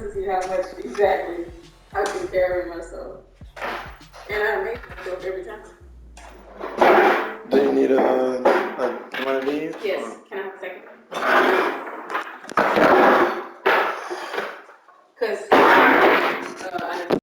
to see how much exactly I can carry myself. And I make myself every time. Do you need one of these? Yes. Can I have a second? Because I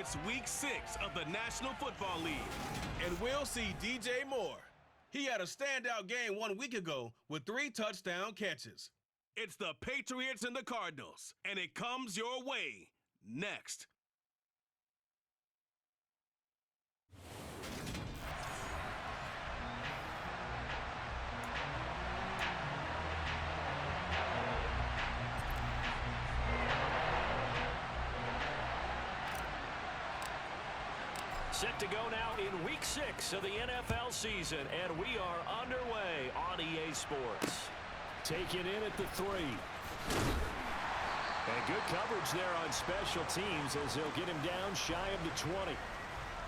It's Week 6 of the National Football League, and we'll see DJ Moore. He had a standout game 1 week ago with 3 touchdown catches. It's the Patriots and the Cardinals, and it comes your way next. Set to go now in Week 6 of the NFL season, and we are underway on EA Sports. Take it in at the 3. And good coverage there on special teams as they'll get him down shy of the 20.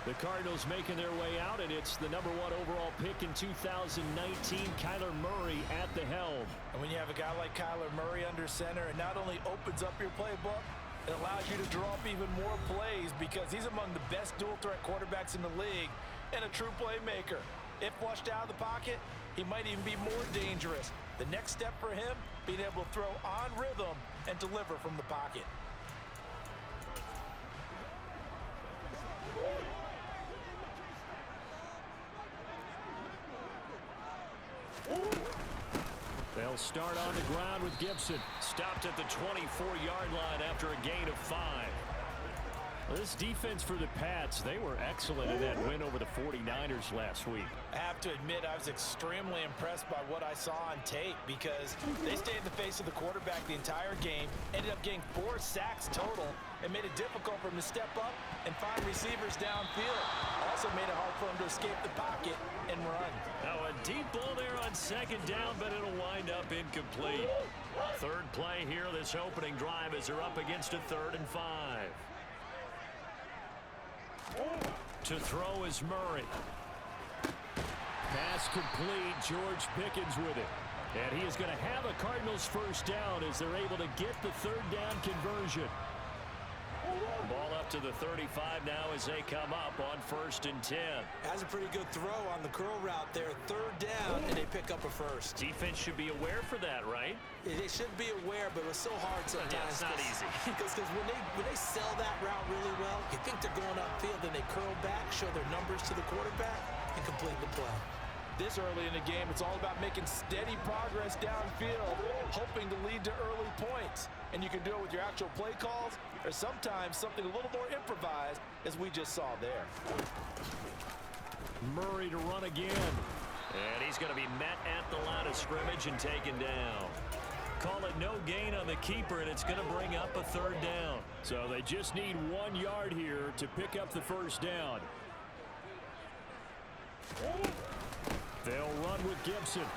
The Cardinals making their way out, and it's the number 1 overall pick in 2019, Kyler Murray at the helm. And when you have a guy like Kyler Murray under center, it not only opens up your playbook, it allows you to draw up even more plays because he's among the best dual-threat quarterbacks in the league and a true playmaker. If flushed out of the pocket, he might even be more dangerous. The next step for him, being able to throw on rhythm and deliver from the pocket. They'll start on the ground with Gibson. Stopped at the 24-yard line after a gain of 5. This defense for the Pats, they were excellent in that win over the 49ers last week. I have to admit, I was extremely impressed by what I saw on tape because they stayed in the face of the quarterback the entire game, ended up getting 4 sacks total, and made it difficult for him to step up and find receivers downfield. Also made it hard for him to escape the pocket and run. Now a deep ball there on 2nd down, but it'll wind up incomplete. 3rd play here, this opening drive, as they're up against a 3rd and 5. To throw is Murray. Pass complete. George Pickens with it. And he is going to have a Cardinals first down as they're able to get the 3rd down conversion. Ball up to the 35 now as they come up on 1st and 10. Has a pretty good throw on the curl route there. 3rd down, and they pick up a first. Defense should be aware for that, right? They should be aware, but it was so hard sometimes. Yeah, it's not easy. Because when they sell that route really well, you think they're going upfield, then they curl back, show their numbers to the quarterback, and complete the play. This early in the game, it's all about making steady progress downfield, hoping to lead to early points. And you can do it with your actual play calls, or sometimes something a little more improvised, as we just saw there. Murray to run again. And he's going to be met at the line of scrimmage and taken down. Call it no gain on the keeper, and it's going to bring up a 3rd down. So they just need 1 yard here to pick up the first down. They'll run with Gibson.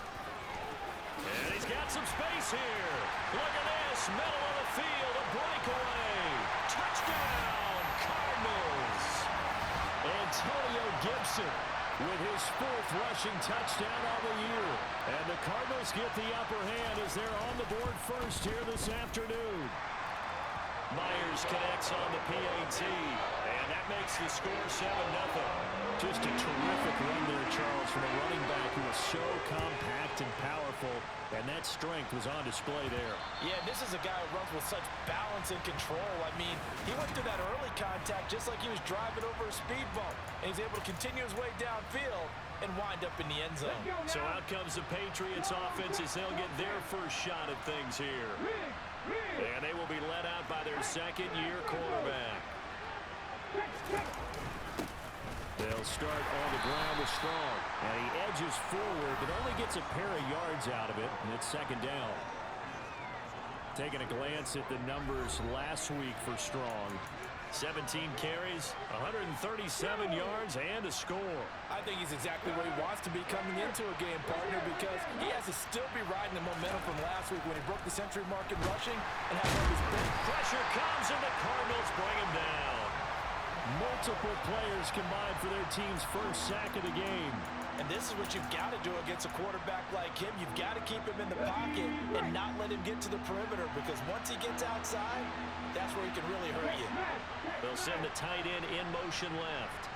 And he's got some space here. Look at this. Middle of the field. A breakaway. Touchdown, Cardinals. Antonio Gibson with his 4th rushing touchdown of the year. And the Cardinals get the upper hand as they're on the board first here this afternoon. Myers connects on the PAT. And that makes the score 7-0. Just a terrific run there, Charles, from a running back who was so compact and powerful, and that strength was on display there. Yeah, this is a guy who runs with such balance and control. I mean, he went through that early contact just like he was driving over a speed bump, and he's able to continue his way downfield and wind up in the end zone. So out comes the Patriots offense as they'll get their first shot at things here. And they will be led out by their 2nd-year quarterback. They'll start on the ground with Strong. And he edges forward, but only gets a pair of yards out of it, and it's 2nd down. Taking a glance at the numbers last week for Strong. 17 carries, 137 yards, and a score. I think he's exactly where he wants to be coming into a game, partner, because he has to still be riding the momentum from last week when he broke the century mark in rushing and had one of his big pressure comes, and the Cardinals bring him down. Multiple players combined for their team's first sack of the game. And this is what you've got to do against a quarterback like him. You've got to keep him in the pocket and not let him get to the perimeter, because once he gets outside, that's where he can really hurt you. They'll send the tight end in motion left.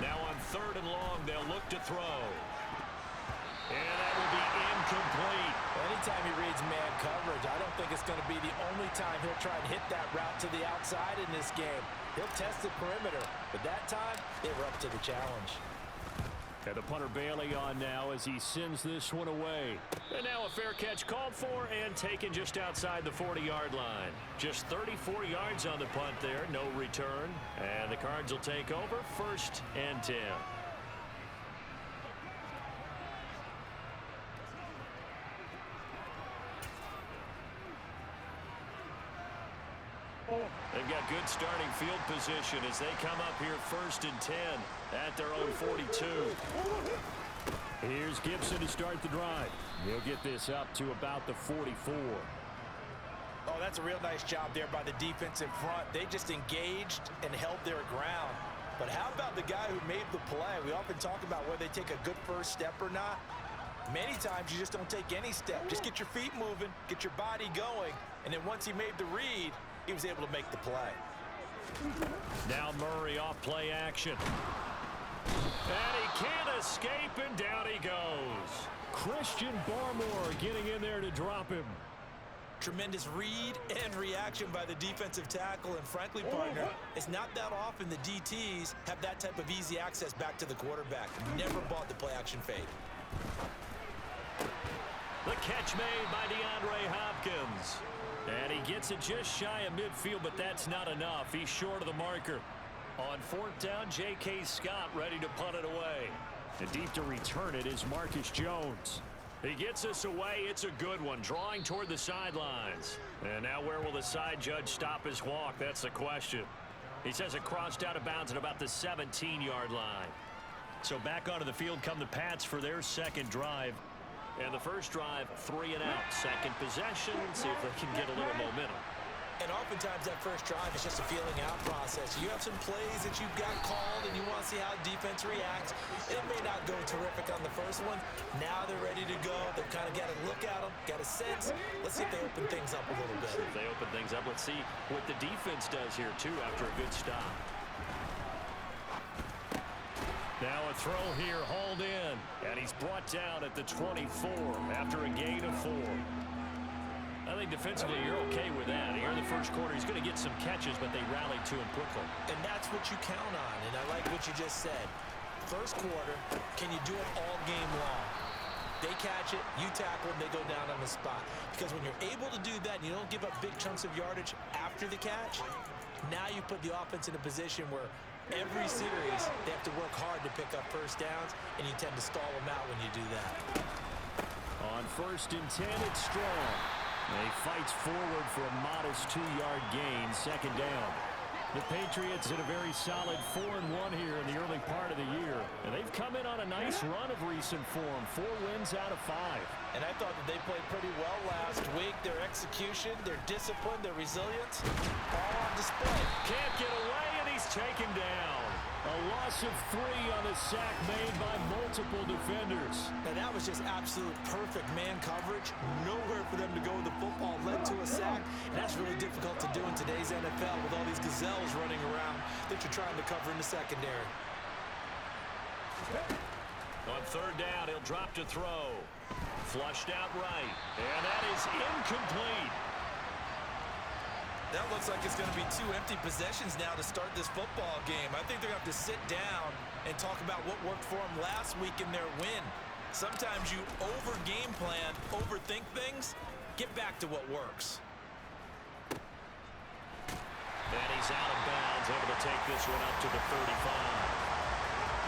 Now on 3rd and long, they'll look to throw. And that will be incomplete. Anytime he reads man coverage, I don't think it's going to be the only time he'll try and hit that route to the outside in this game. He'll test the perimeter, but that time, they were up to the challenge. And the punter Bailey on now as he sends this one away. And now a fair catch called for and taken just outside the 40-yard line. Just 34 yards on the punt there, no return. And the Cards will take over, 1st and 10. They've got good starting field position as they come up here 1st and 10 at their own 42. Here's Gibson to start the drive. He'll get this up to about the 44. Oh, that's a real nice job there by the defense in front. They just engaged and held their ground. But how about the guy who made the play? We often talk about whether they take a good first step or not. Many times you just don't take any step. Just get your feet moving, get your body going, and then once he made the read, he was able to make the play. Now Murray off play action. And he can't escape, and down he goes. Christian Barmore getting in there to drop him. Tremendous read and reaction by the defensive tackle, and frankly, partner, it's not that often the DTs have that type of easy access back to the quarterback. Never bought the play action fade. The catch made by DeAndre Hopkins. And he gets it just shy of midfield, but that's not enough. He's short of the marker. On 4th down, J.K. Scott ready to punt it away. And deep to return it is Marcus Jones. He gets us away. It's a good one, drawing toward the sidelines. And now where will the side judge stop his walk? That's the question. He says it crossed out of bounds at about the 17-yard line. So back onto the field come the Pats for their second drive. And the first drive, 3 and out. Second possession, see if they can get a little momentum. And oftentimes that first drive is just a feeling out process. You have some plays that you've got called and you want to see how defense reacts. It may not go terrific on the first one. Now they're ready to go. They've kind of got to look at them, got a sense. Let's see if they open things up a little bit. If they open things up, let's see what the defense does here too after a good stop. Now a throw here, hauled in, and he's brought down at the 24 after a gain of 4. I think defensively you're okay with that. Here in the first quarter, he's going to get some catches, but they rallied to him quickly. And that's what you count on, and I like what you just said. First quarter, can you do it all game long? They catch it, you tackle them, they go down on the spot. Because when you're able to do that and you don't give up big chunks of yardage after the catch, now you put the offense in a position where every series, they have to work hard to pick up first downs, and you tend to stall them out when you do that. On 1st and 10, it's Strong. And he fights forward for a modest 2-yard gain, 2nd down. The Patriots in a very solid 4-1 here in the early part of the year. And they've come in on a nice run of recent form, 4 wins out of 5. And I thought that they played pretty well last week. Their execution, their discipline, their resilience, all on display. Can't get away, and he's taken down. A loss of 3 on the sack made by multiple defenders. And that was just absolute perfect man coverage. Nowhere for them to go with the football, led to a sack. And that's really difficult to do in today's NFL with all these gazelles running around that you're trying to cover in the secondary. On 3rd down, he'll drop to throw. Flushed out right. And that is incomplete. That looks like it's going to be 2 empty possessions now to start this football game. I think they're going to have to sit down and talk about what worked for them last week in their win. Sometimes you over-game plan, overthink things. Get back to what works. And he's out of bounds, able to take this one up to the 35.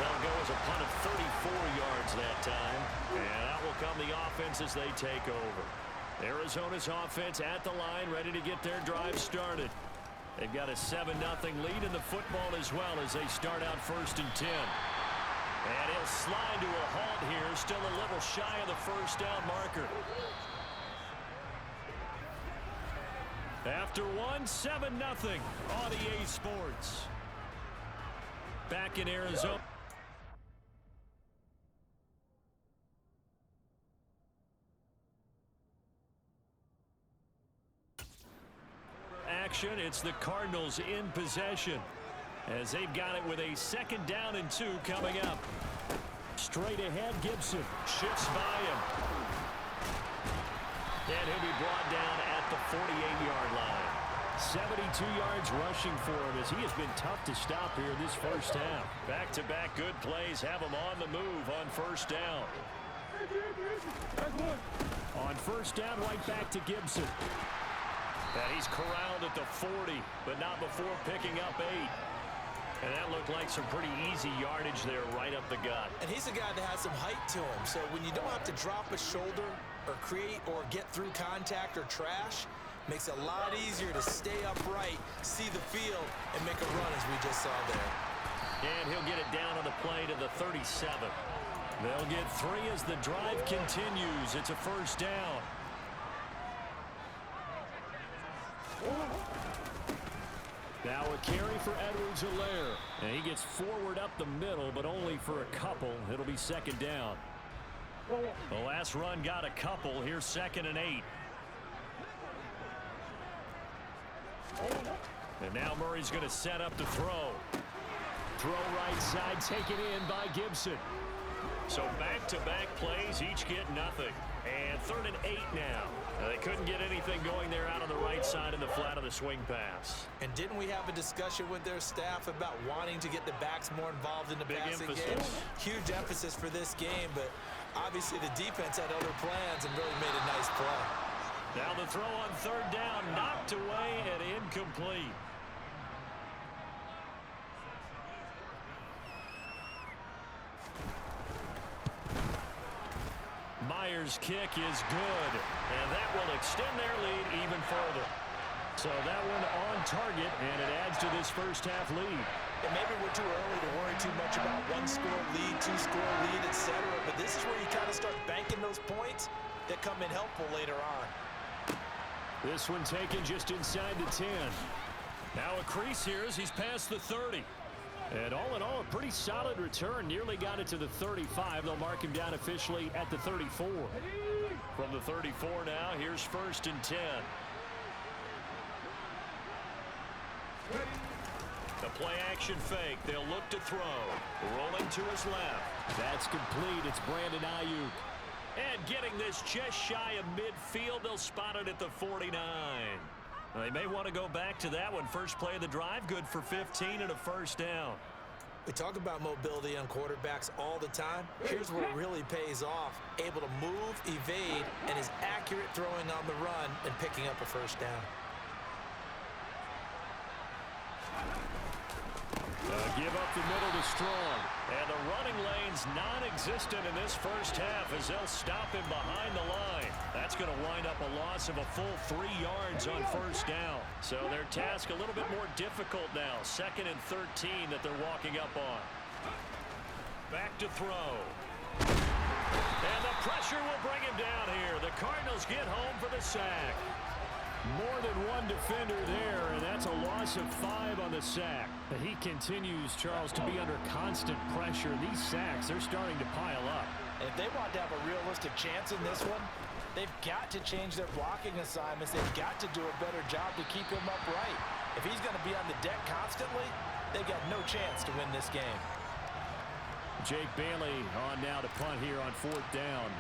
That'll go as a punt of 34 yards that time. And out will come the offense as they take over. Arizona's offense at the line, ready to get their drive started. They've got a 7-0 lead in the football as well as they start out 1st and 10. And he'll slide to a halt here, still a little shy of the first down marker. After 7-0 on EA Sports. Back in Arizona. Action, it's the Cardinals in possession as they've got it with a 2nd down and 2 coming up. Straight ahead, Gibson shifts by him. And he'll be brought down at the 48-yard line. 72 yards rushing for him as he has been tough to stop here in this first half. Back-to-back good plays have him on the move on first down. On first down, right back to Gibson. And he's corralled at the 40, but not before picking up 8. And that looked like some pretty easy yardage there right up the gut. And he's a guy that has some height to him. So when you don't have to drop a shoulder or create or get through contact or trash, makes it a lot easier to stay upright, see the field, and make a run as we just saw there. And he'll get it down on the play to the 37. They'll get 3 as the drive continues. It's a first down. Now a carry for Edwards-Helaire. And he gets forward up the middle, but only for a couple. It'll be second down. The last run got a couple. Here's 2nd and 8. And now Murray's going to set up to throw. Throw right side, taken in by Gibson. So back-to-back plays, each get nothing. And 3rd and 8 now. They couldn't get anything going there out on the right side in the flat of the swing pass. And didn't we have a discussion with their staff about wanting to get the backs more involved in the passing game? Huge emphasis for this game, but obviously the defense had other plans and really made a nice play. Now the throw on 3rd down, knocked away and incomplete. Myers' kick is good, and that will extend their lead even further. So that one on target, and it adds to this first half lead. And maybe we're too early to worry too much about 1-score lead, 2-score lead, etc. But this is where you kind of start banking those points that come in helpful later on. This one taken just inside the 10. Now a crease here as he's past the 30. And all in all, a pretty solid return. Nearly got it to the 35. They'll mark him down officially at the 34. From the 34 now, here's 1st and 10. The play-action fake. They'll look to throw. Rolling to his left. That's complete. It's Brandon Ayuk. And getting this just shy of midfield, they'll spot it at the 49. They may want to go back to that one. First play of the drive, good for 15 and a first down. We talk about mobility on quarterbacks all the time. Here's where it really pays off. Able to move, evade, and is accurate throwing on the run and picking up a first down. Give up the middle to Strong. And the running lane's non-existent in this first half as they'll stop him behind the line. That's going to wind up a loss of a full 3 yards on first down. So their task a little bit more difficult now. 2nd and 13 that they're walking up on. Back to throw. And the pressure will bring him down here. The Cardinals get home for the sack. More than one defender there, and that's a loss of 5 on the sack. But he continues, Charles, to be under constant pressure. These sacks, they're starting to pile up. And if they want to have a realistic chance in this one, they've got to change their blocking assignments. They've got to do a better job to keep him upright. If he's going to be on the deck constantly, they've got no chance to win this game. Jake Bailey on now to punt here on 4th down.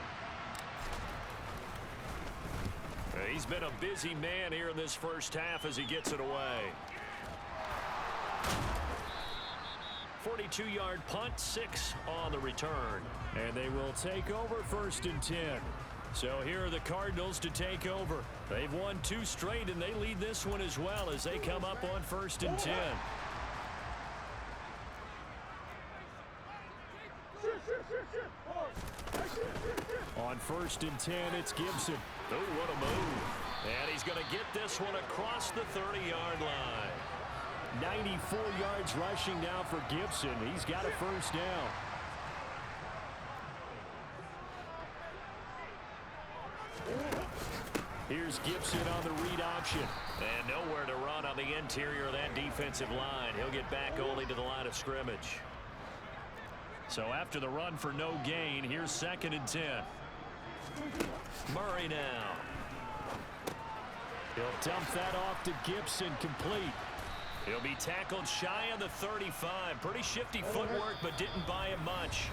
He's been a busy man here in this first half as he gets it away. 42-yard punt, 6 on the return. And they will take over 1st and 10. So here are the Cardinals to take over. They've won 2 straight, and they lead this one as well as they come up on 1st and 10. On 1st and 10, it's Gibson. Oh, what a move. And he's going to get this one across the 30-yard line. 94 yards rushing now for Gibson. He's got a first down. Here's Gibson on the read option. And nowhere to run on the interior of that defensive line. He'll get back only to the line of scrimmage. So after the run for no gain, here's 2nd and 10. Murray now. He'll dump that off to Gibson, complete. He'll be tackled shy of the 35. Pretty shifty footwork, but didn't buy him much.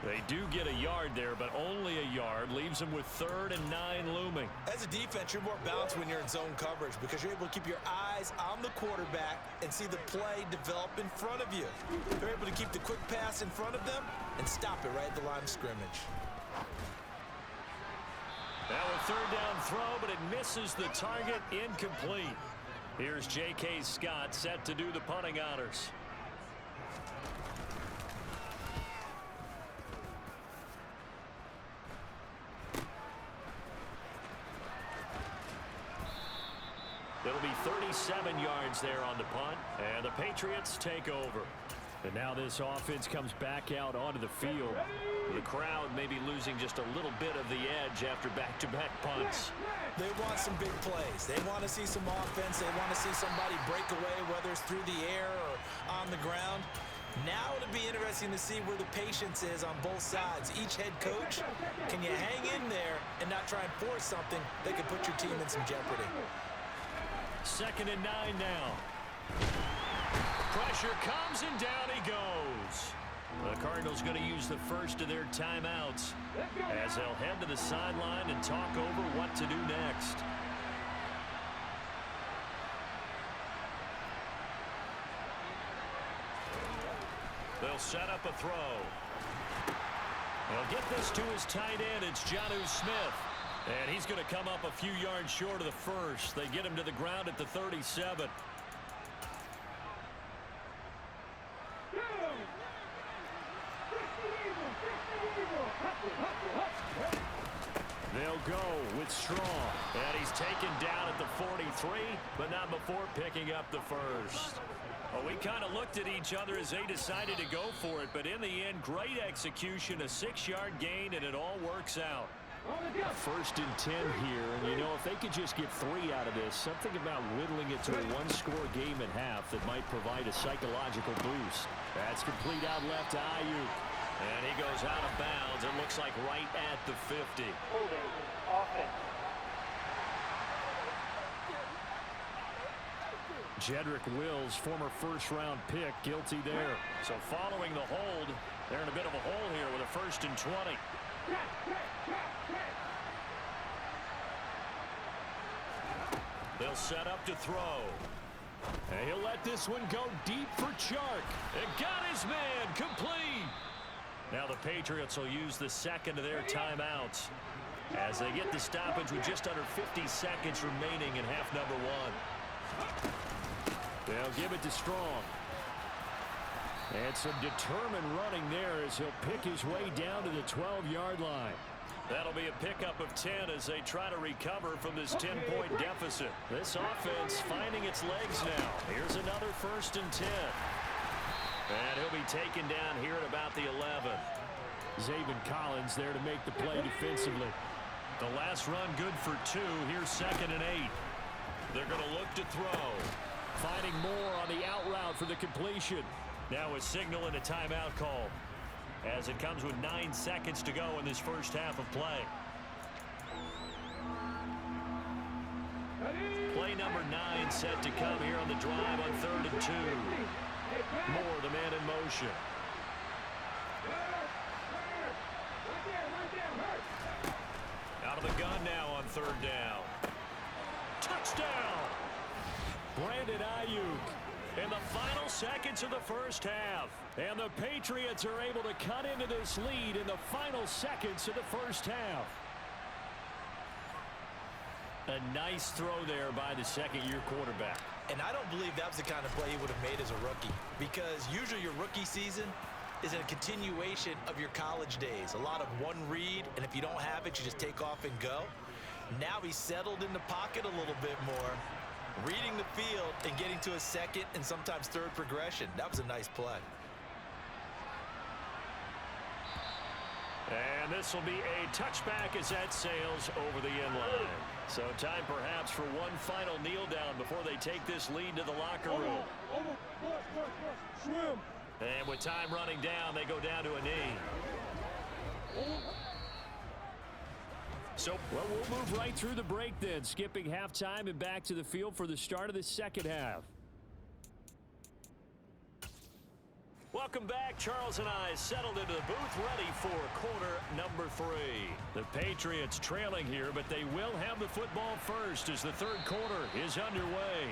They do get a yard there, but only a yard. Leaves them with 3rd and 9 looming. As a defense, you're more balanced when you're in zone coverage because you're able to keep your eyes on the quarterback and see the play develop in front of you. You're able to keep the quick pass in front of them and stop it right at the line of scrimmage. Now a 3rd down throw, but it misses the target. Incomplete. Here's J.K. Scott set to do the punting honors. It'll be 37 yards there on the punt, and the Patriots take over. And now this offense comes back out onto the field. The crowd may be losing just a little bit of the edge after back-to-back punts. They want some big plays. They want to see some offense. They want to see somebody break away, whether it's through the air or on the ground. Now it'll be interesting to see where the patience is on both sides. Each head coach, can you hang in there and not try and force something that could put your team in some jeopardy? 2nd and 9 now. Pressure comes and down he goes. The Cardinals going to use the first of their timeouts as they'll head to the sideline and talk over what to do next. They'll set up a throw. They'll get this to his tight end. It's Jonnu Smith. And he's going to come up a few yards short of the first. They get him to the ground at the 37. They'll go with Strong. And he's taken down at the 43, but not before picking up the first. Well, we kind of looked at each other as they decided to go for it, but in the end, great execution, a 6-yard gain, and it all works out. 1st and 10 here, and you know, if they could just get 3 out of this, something about whittling it to a 1-score game at half that might provide a psychological boost. That's complete out left to Ayuk. And he goes out of bounds. It looks like right at the 50. Jedrick Wills, former 1st-round pick, guilty there. So following the hold, they're in a bit of a hole here with a 1st and 20. They'll set up to throw. And he'll let this one go deep for Chark. And got his man complete. Now the Patriots will use the 2nd of their timeouts as they get the stoppage with just under 50 seconds remaining in half number 1. They'll give it to Strong. And some determined running there as he'll pick his way down to the 12-yard line. That'll be a pickup of 10 as they try to recover from this 10-point deficit. This offense finding its legs now. Here's another 1st and 10. And he'll be taken down here at about the 11. Zaven Collins there to make the play defensively. The last run good for 2. Here's 2nd and 8. They're going to look to throw. Finding more on the out route for the completion. Now a signal and a timeout call as it comes with 9 seconds to go in this first half of play. Play number 9 set to come here on the drive on 3rd and 2. Moore, the man in motion. Out of the gun now on 3rd down. Touchdown! Brandon Ayuk in the final seconds of the first half. And the Patriots are able to cut into this lead in the final seconds of the first half. A nice throw there by the 2nd-year quarterback. And I don't believe that was the kind of play he would have made as a rookie, because usually your rookie season is a continuation of your college days. A lot of one read, and if you don't have it, you just take off and go. Now he's settled in the pocket a little bit more, reading the field and getting to a 2nd and sometimes 3rd progression. That was a nice play. And this will be a touchback as that sails over the end line. So time perhaps for one final kneel down before they take this lead to the locker room. And with time running down, they go down to a knee. So, well, we'll move right through the break then, skipping halftime and back to the field for the start of the second half. Welcome back. Charles and I settled into the booth ready for quarter number 3. The Patriots trailing here, but they will have the football first as the third quarter is underway.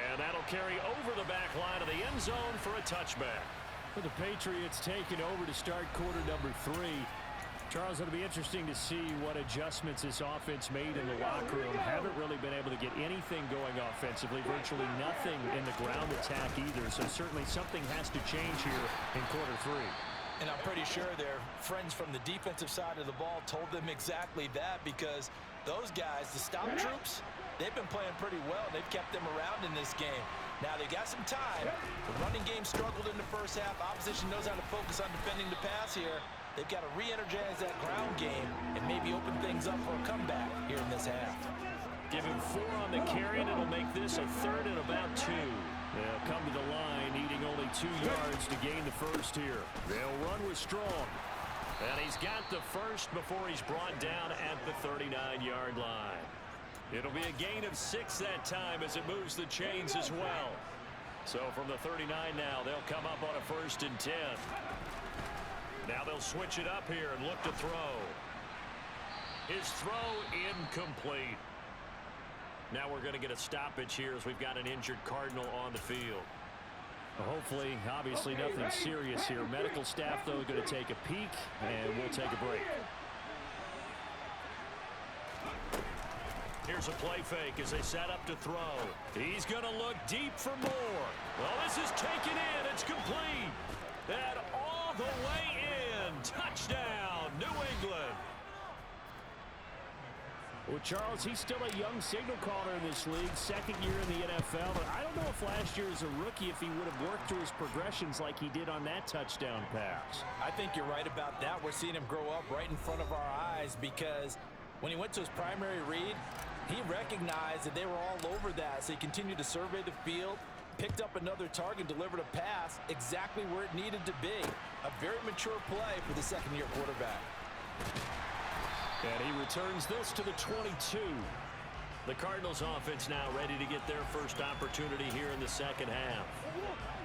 And that'll carry over the back line of the end zone for a touchback. For the Patriots taking over to start quarter number 3. Charles, it'll be interesting to see what adjustments this offense made in the locker room. Haven't really been able to get anything going offensively, virtually nothing in the ground attack either. So certainly something has to change here in quarter 3. And I'm pretty sure their friends from the defensive side of the ball told them exactly that, because those guys, the stop troops, they've been playing pretty well. They've kept them around in this game. Now they got some time. The running game struggled in the first half. Opposition knows how to focus on defending the pass here. They've got to re-energize that ground game and maybe open things up for a comeback here in this half. Give him 4 on the carry, and it'll make this a third and about 2. They'll come to the line, needing only 2 yards to gain the first here. They'll run with Strong. And he's got the first before he's brought down at the 39-yard line. It'll be a gain of 6 that time as it moves the chains as well. So from the 39 now, they'll come up on a 1st and 10. Now they'll switch it up here and look to throw. His throw incomplete. Now we're going to get a stoppage here as we've got an injured Cardinal on the field. Hopefully, obviously nothing serious here. Medical staff, though, going to take a peek, and we'll take a break. Here's a play fake as they set up to throw. He's going to look deep for more. Well, this is taken in. It's complete. And all the way in. Touchdown, New England. Well, Charles, he's still a young signal caller in this league, 2nd year in the NFL. But I don't know if last year as a rookie, if he would have worked through his progressions like he did on that touchdown pass. I think you're right about that. We're seeing him grow up right in front of our eyes, because when he went to his primary read, he recognized that they were all over that. So he continued to survey the field, picked up another target, delivered a pass exactly where it needed to be. A very mature play for the 2nd-year quarterback. And he returns this to the 22. The Cardinals offense now ready to get their first opportunity here in the second half.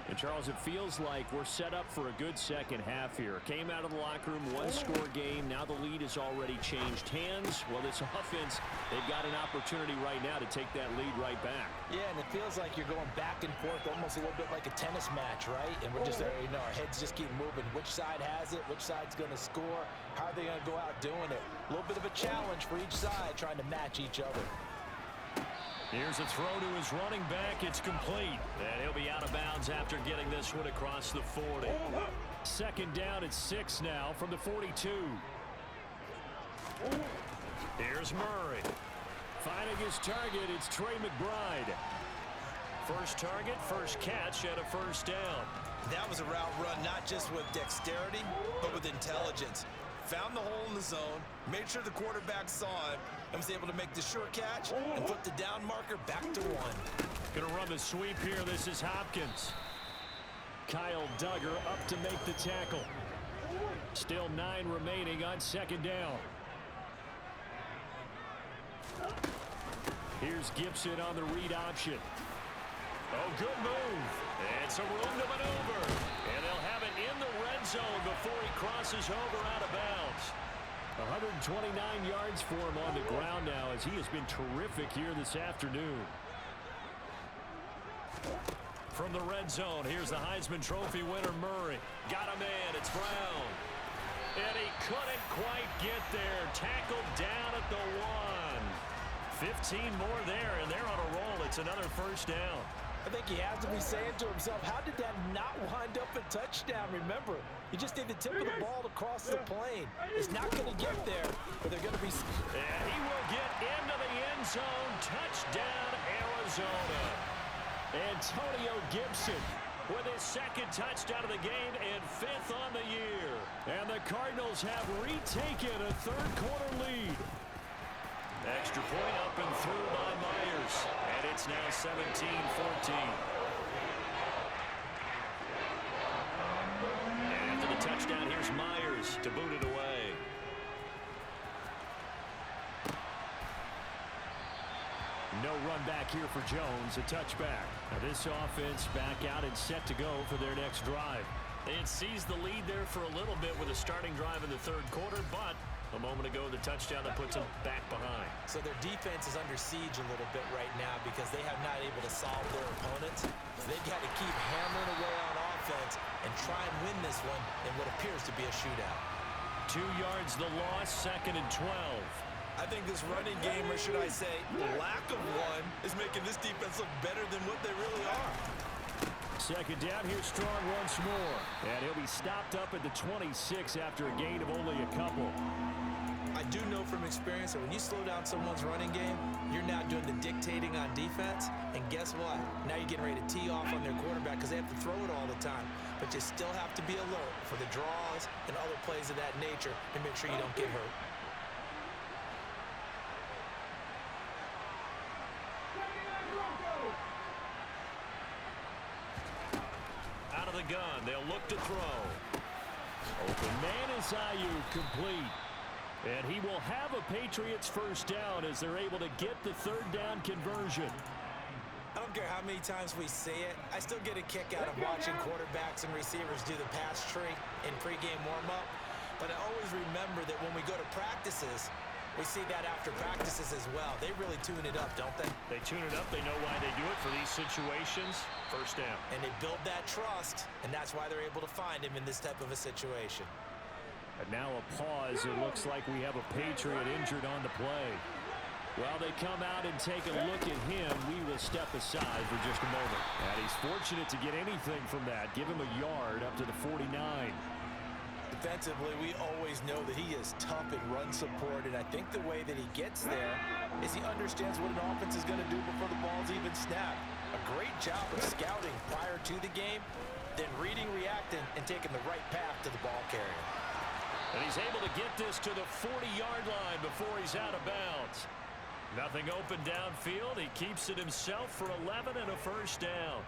And Charles, it feels like we're set up for a good second half here. Came out of the locker room, 1-score game. Now the lead has already changed hands. Well, this offense, they've got an opportunity right now to take that lead right back. Yeah, and it feels like you're going back and forth almost a little bit like a tennis match, right? And we're just, our heads just keep moving. Which side has it? Which side's going to score? How are they going to go out doing it? A little bit of a challenge for each side trying to match each other. Here's a throw to his running back. It's complete. And he'll be out of bounds after getting this one across the 40. 2nd down at 6 now from the 42. Here's Murray. Finding his target, it's Trey McBride. First target, first catch, and a 1st down. That was a route run not just with dexterity, but with intelligence. Found the hole in the zone, made sure the quarterback saw it, and was able to make the sure catch and put the down marker back to 1. Gonna run the sweep here. This is Hopkins. Kyle Duggar up to make the tackle. Still 9 remaining on 2nd down. Here's Gibson on the read option. Oh, good move. And some room to maneuver. And they'll have it in the red zone before he crosses over out of bounds. 129 yards for him on the ground now, as he has been terrific here this afternoon. From the red zone, here's the Heisman Trophy winner, Murray. Got a man, it's Brown. And he couldn't quite get there. Tackled down at the 1. 15 more there, and they're on a roll. It's another 1st down. I think he has to be saying to himself, how did that not wind up a touchdown? Remember, he just did the tip of the ball across the plane. It's not going to get there, but they're going to be... And he will get into the end zone. Touchdown, Arizona. Antonio Gibson with his 2nd touchdown of the game and 5th on the year. And the Cardinals have retaken a 3rd quarter lead. Extra point up and through by Myers. And it's now 17-14. And after the touchdown, here's Myers to boot it away. No run back here for Jones, a touchback. Now this offense back out and set to go for their next drive. They had seized the lead there for a little bit with a starting drive in the third quarter, but a moment ago, the touchdown that puts them back behind. So their defense is under siege a little bit right now because they have not able to solve their opponents. So they've got to keep hammering away on offense and try and win this one in what appears to be a shootout. 2 yards the loss, 2nd and 12. I think this running game, or should I say lack of one, is making this defense look better than what they really are. Second down, here's Strong once more. And he'll be stopped up at the 26 after a gain of only a couple. I do know from experience that when you slow down someone's running game, you're now doing the dictating on defense. And guess what? Now you're getting ready to tee off on their quarterback because they have to throw it all the time. But you still have to be alert for the draws and other plays of that nature to make sure you don't get hurt. Out of the gun, they'll look to throw. Open man is Ayuk, complete. And he will have a Patriots first down as they're able to get the third down conversion. I don't care how many times we see it. I still get a kick out of watching quarterbacks and receivers do the pass tree in pregame warm-up. But I always remember that when we go to practices, we see that after practices as well. They really tune it up, don't they? They tune it up. They know why they do it for these situations. First down. And they build that trust, and that's why they're able to find him in this type of a situation. And now a pause. It looks like we have a Patriot injured on the play. While they come out and take a look at him, we will step aside for just a moment. And he's fortunate to get anything from that. Give him a yard up to the 49. Defensively, we always know that he is tough in run support, and I think the way that he gets there is he understands what an offense is going to do before the ball's even snapped. A great job of scouting prior to the game, then reading, reacting, and taking the right path to the ball carrier. And he's able to get this to the 40-yard line before he's out of bounds. Nothing open downfield. He keeps it himself for 11 and a first down.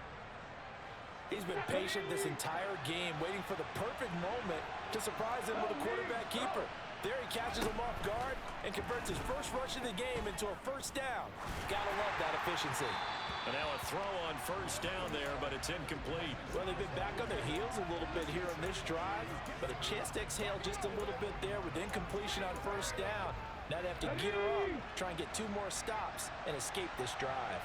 He's been patient this entire game, waiting for the perfect moment to surprise him with a quarterback keeper. There he catches him off guard and converts his first rush of the game into a first down. Gotta love that efficiency. And now a throw on first down there, but it's incomplete. Well, they've been back on their heels a little bit here on this drive, but a chance to exhale just a little bit there with incompletion on first down. Now they have to gear up, try and get 2 more stops, and escape this drive.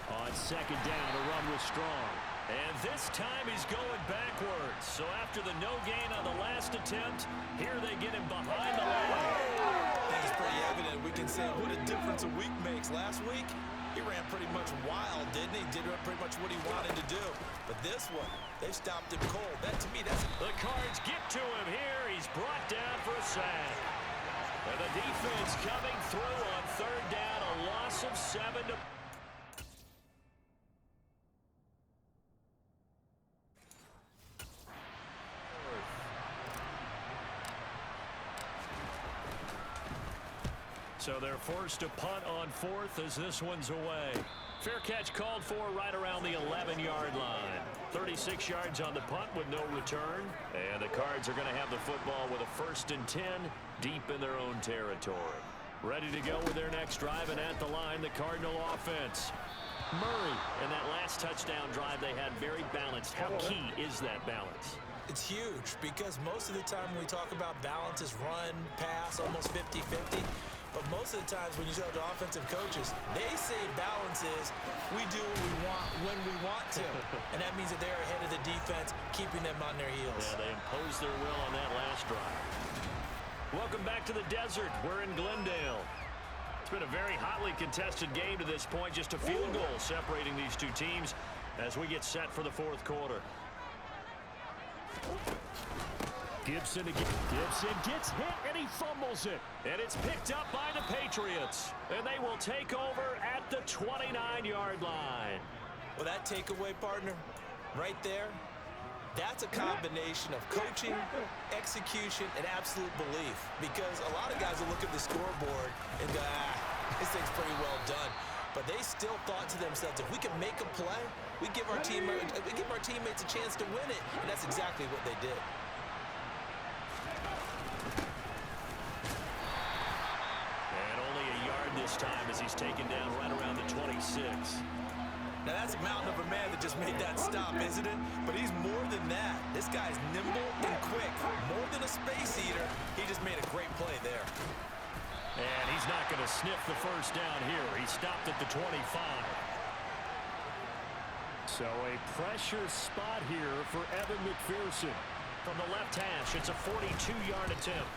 On second down, the run was strong. And this time he's going backwards. So after the no gain on the last attempt, here they get him behind the line. I think it's pretty evident. We can say what a difference a week makes. Last week, he ran pretty much wild, didn't he? Did pretty much what he wanted to do. But this one, they stopped him cold. That, to me, that's... The Cards get to him here. He's brought down for a sack. And the defense coming through on third down. A loss of 7 to... So they're forced to punt on fourth as this one's away. Fair catch called for right around the 11-yard line. 36 yards on the punt with no return. And the Cards are going to have the football with a 1st and 10 deep in their own territory. Ready to go with their next drive, and at the line, the Cardinal offense. Murray, in that last touchdown drive, they had very balanced. How key is that balance? It's huge because most of the time when we talk about balance is run, pass, almost 50-50. But most of the times when you talk to offensive coaches, they say balance is we do what we want when we want to. And that means that they're ahead of the defense, keeping them on their heels. Yeah, they imposed their will on that last drive. Welcome back to the desert. We're in Glendale. It's been a very hotly contested game to this point. Just a field goal separating these two teams as we get set for the fourth quarter. Gibson gets hit, and he fumbles it. And it's picked up by the Patriots. And they will take over at the 29-yard line. Well, that takeaway, partner, right there, that's a combination of coaching, execution, and absolute belief. Because a lot of guys will look at the scoreboard and go, this thing's pretty well done. But they still thought to themselves, if we can make a play, we give our teammates a chance to win it. And that's exactly what they did. And only a yard this time as he's taken down right around the 26. Now, that's a mountain of a man that just made that stop, isn't it? But he's more than that. This guy's nimble and quick. More than a space eater, he just made a great play there. And he's not going to sniff the first down here. He stopped at the 25. So a pressure spot here for Evan McPherson. From the left hash, it's a 42-yard attempt.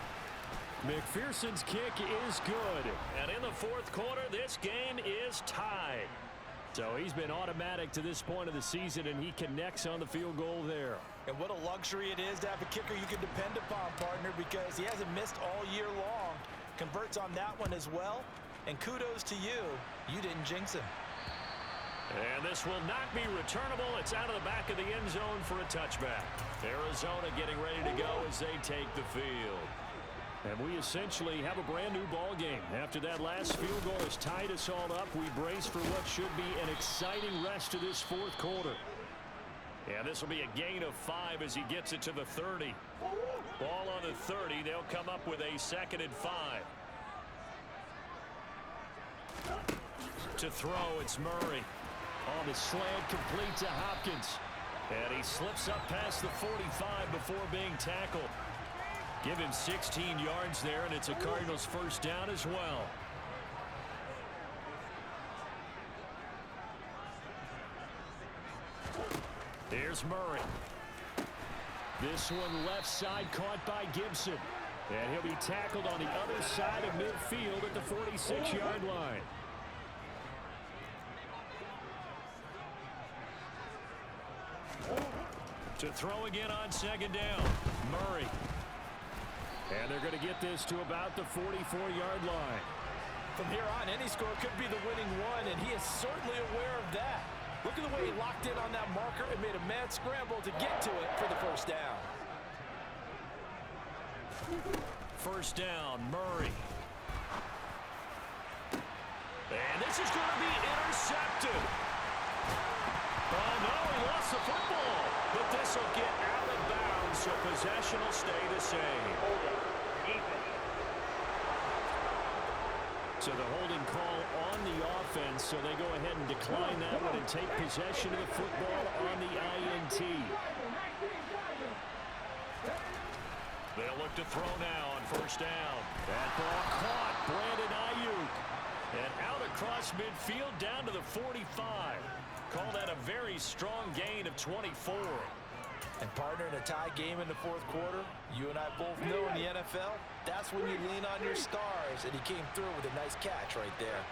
McPherson's kick is good. And in the fourth quarter, this game is tied. So he's been automatic to this point of the season, and he connects on the field goal there. And what a luxury it is to have a kicker you can depend upon, partner, because he hasn't missed all year long. Converts on that one as well. And kudos to you. You didn't jinx him. And this will not be returnable. It's out of the back of the end zone for a touchback. Arizona getting ready to go as they take the field. And we essentially have a brand new ball game. After that last field goal has tied us all up, we brace for what should be an exciting rest of this fourth quarter. And this will be a gain of 5 as he gets it to the 30. Ball on the 30. They'll come up with a 2nd and 5. To throw, it's Murray. On the slant, complete to Hopkins. And he slips up past the 45 before being tackled. Give him 16 yards there, and it's a Cardinals first down as well. Here's Murray. This one left side caught by Gibson. And he'll be tackled on the other side of midfield at the 46-yard line. To throw again on 2nd down. Murray. And they're going to get this to about the 44-yard line. From here on, any score could be the winning one, and he is certainly aware of that. Look at the way he locked in on that marker and made a mad scramble to get to it for the first down. First down, Murray. And this is going to be intercepted. Oh, no, he lost the football. But this will get out of bounds, so possession will stay the same. So the holding call on the offense, so they go ahead and decline that one and take possession of the football on the INT. They'll look to throw now on first down. That ball caught. Brandon Ayuk. And out across midfield down to the 45. Call that a very strong gain of 24. And partner, in a tie game in the fourth quarter, you and I both know in the NFL, that's when you lean on your stars, and he came through with a nice catch right there.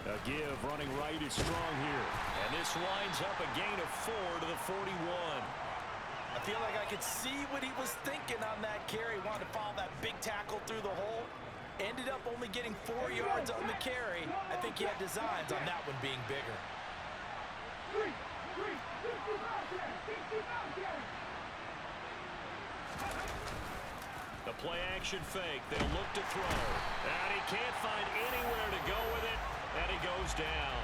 A give running right is strong here. And this winds up a gain of 4 to the 41. I feel like I could see what he was thinking on that carry. Wanted to follow that big tackle through the hole. Ended up only getting 4 yards on the carry. I think he had designs on that one being bigger. The play action fake. They'll look to throw. And he can't find anywhere to go with it. And he goes down.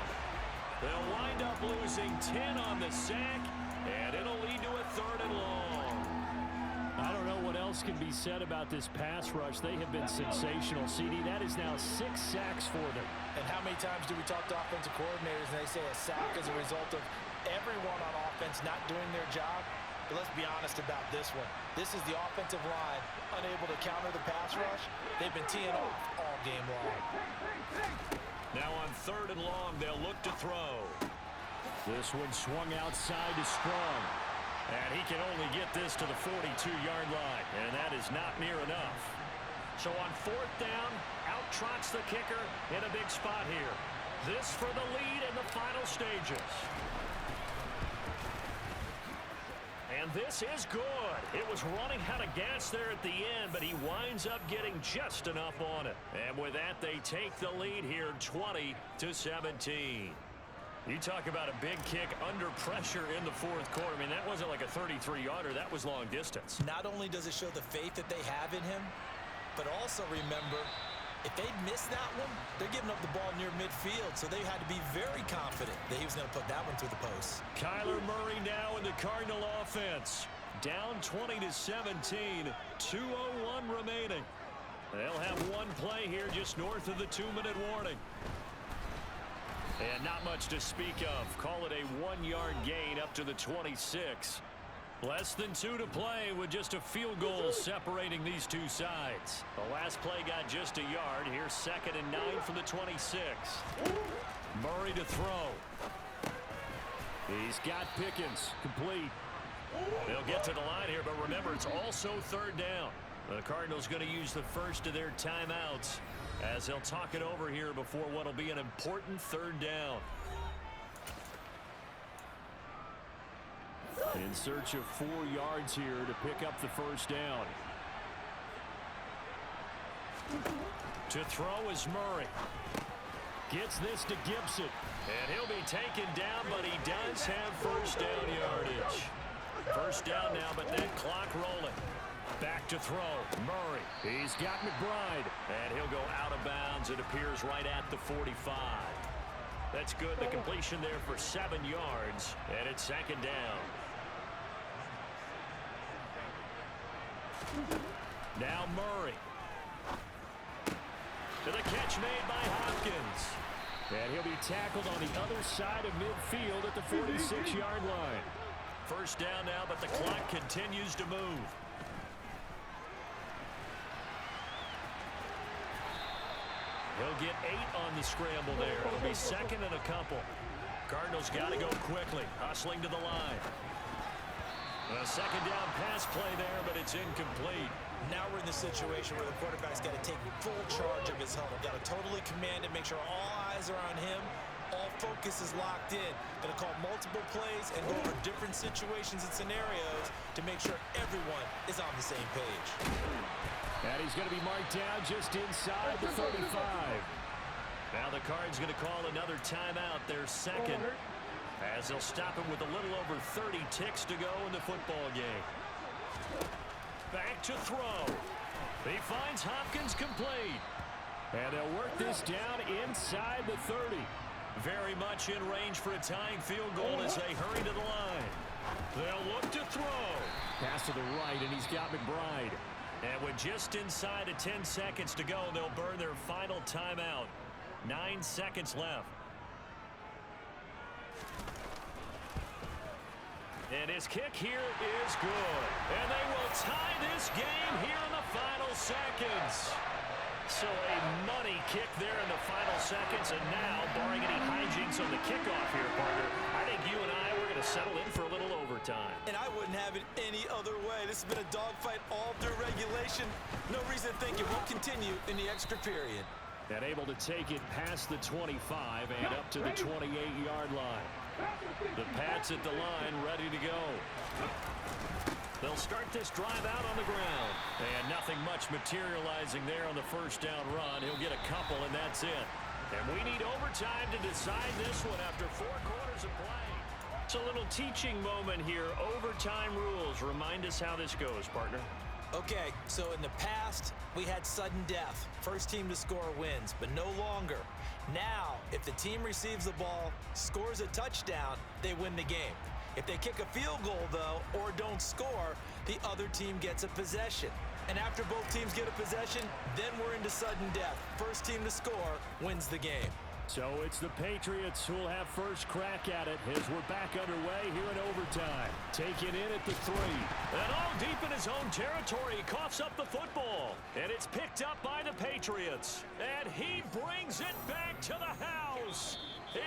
They'll wind up losing 10 on the sack. And it'll lead to a 3rd and long. I don't know what else can be said about this pass rush. They have been sensational, CD. That is now 6 sacks for them. And how many times do we talk to offensive coordinators and they say a sack is a result of everyone on offense not doing their job? But let's be honest about this one. This is the offensive line unable to counter the pass rush. They've been teeing off all game long. Now on 3rd and long, they'll look to throw. This one swung outside to Strong. And he can only get this to the 42-yard line. And that is not near enough. So on 4th down, out trots the kicker in a big spot here. This for the lead in the final stages. And this is good. It was running out of gas there at the end, but he winds up getting just enough on it. And with that, they take the lead here 20-17. You talk about a big kick under pressure in the fourth quarter. I mean, that wasn't like a 33-yarder. That was long distance. Not only does it show the faith that they have in him, but also remember, if they miss that one, they're giving up the ball near midfield, so they had to be very confident that he was going to put that one through the post. Kyler Murray now in the Cardinal offense. Down 20-17, 2:01 remaining. They'll have one play here just north of the 2-minute warning. And not much to speak of. Call it a 1-yard gain up to the 26. Less than 2 to play with just a field goal separating these two sides. The last play got just a yard. Here's 2nd and 9 from the 26. Murray to throw. He's got Pickens. Complete. They'll get to the line here, but remember, it's also 3rd down. The Cardinals going to use the first of their timeouts as they'll talk it over here before what will be an important 3rd down. In search of 4 yards here to pick up the 1st down. To throw is Murray. Gets this to Gibson. And he'll be taken down, but he does have 1st down yardage. 1st down now, but that clock rolling. Back to throw. Murray. He's got McBride. And he'll go out of bounds. It appears right at the 45. That's good. The completion there for 7 yards. And it's 2nd down. Now Murray. To the catch made by Hopkins. And he'll be tackled on the other side of midfield at the 46-yard line. 1st down now, but the clock continues to move. He'll get 8 on the scramble there. It'll be 2nd and a couple. Cardinals got to go quickly, hustling to the line. A 2nd down pass play there, but it's incomplete. Now we're in the situation where the quarterback's got to take full charge of his huddle. Got to totally command it, make sure all eyes are on him. All focus is locked in. Going to call multiple plays and go over different situations and scenarios to make sure everyone is on the same page. And he's going to be marked down just inside the 35. Now the Cards going to call another timeout, their 2nd, as they'll stop him with a little over 30 ticks to go in the football game. Back to throw. He finds Hopkins complete. And they'll work this down inside the 30. Very much in range for a tying field goal as they hurry to the line. They'll look to throw. Pass to the right, and he's got McBride. And with just inside of 10 seconds to go, they'll burn their final timeout. 9 seconds left. And his kick here is good. And they will tie this game here in the final seconds. So a money kick there in the final seconds. And now, barring any hijinks on the kickoff here, partner, I think you and I were going to settle in for a little overtime. And I wouldn't have it any other way. This has been a dogfight all through regulation. No reason to think it won't continue in the extra period. And able to take it past the 25 and up to the 28-yard line. The Pats at the line, ready to go. They'll start this drive out on the ground. And nothing much materializing there on the 1st down run. He'll get a couple, and that's it. And we need overtime to decide this one after 4 quarters of play. It's a little teaching moment here. Overtime rules. Remind us how this goes, partner. Okay, so in the past, we had sudden death. First team to score wins, but no longer. Now, if the team receives the ball, scores a touchdown, they win the game. If they kick a field goal, though, or don't score, the other team gets a possession. And after both teams get a possession, then we're into sudden death. First team to score wins the game. So it's the Patriots who will have first crack at it as we're back underway here in overtime. Taken in at the 3. And all deep in his own territory, he coughs up the football. And it's picked up by the Patriots. And he brings it back to the house.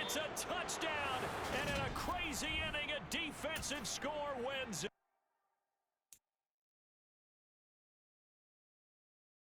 It's a touchdown. And in a crazy inning, a defensive score wins it.